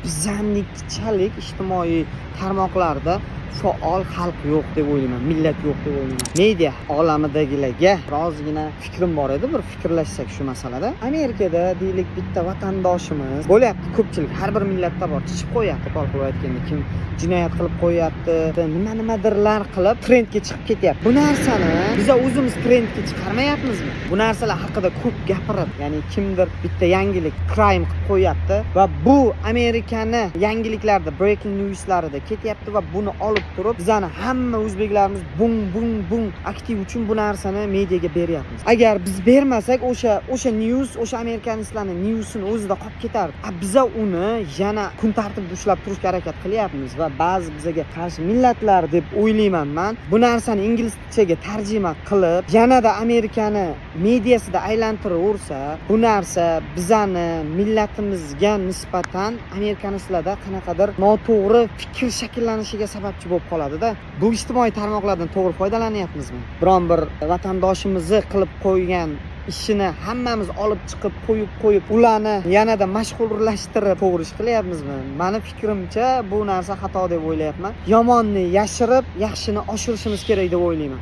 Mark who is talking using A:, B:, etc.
A: bizanlikchalik ijtimoiy tarmoqlarda faol xalq yo'q deb o'ylayman, millat yo'q deb o'ylayman. Media olamidagilarga birozgina fikrim bor edi, bir fikrlashsak shu masalada. Amerikada deylik bitta vatandoshimiz bo'lyapti, ko'pchilik har bir millatda bor, chiqib qo'yapti, qolib aytganda kim jinoyat qilib qo'yapti, nimadirlar qilib trendga chiqib ketyapti. Bu narsani biz o'zimiz trendga chiqarmayapmizmi? Bu narsalar haqida ko'p gapirib, ya'ni kimdir bitta yangilik crime qilib qo'yapti va bu Amerikani yangiliklarda breaking newslarida ketyapti va buni olib turib bizani hamma o'zbeklarimiz bung aktiv uchun bu narsani mediaga beryapmiz. Agar biz bermasak o'sha news, o'sha amerikanistlarning newsini o'zida qolib ketardi. Biza uni yana kun tartibda ushlab turishga harakat qilyapmiz va ba'zi bizaga qarshi millatlar deb o'ylayman men. Bu narsani inglizchaga tarjima qilib, yanada Amerikani mediasida aylantiraversa, bu narsa bizani millatimizga nisbatan amerikanistlarda qanaqadir noto'g'ri fikr shakllanishiga sababchi bo'lib qoladi-da. Bu ijtimoiy tarmoqlardan to'g'ri foydalanyapmizmi? Biron bir vatandoshimizni qilib qo'ygan ishini hammamiz olib chiqib qo'yib ularni yanada mashhurlashtirib to'g'ri ish qilyapmizmi? Meni fikrimcha bu narsa xato deb o'ylayapman. Yomonni yashirib, yaxshini oshirishimiz kerak deb o'ylayman.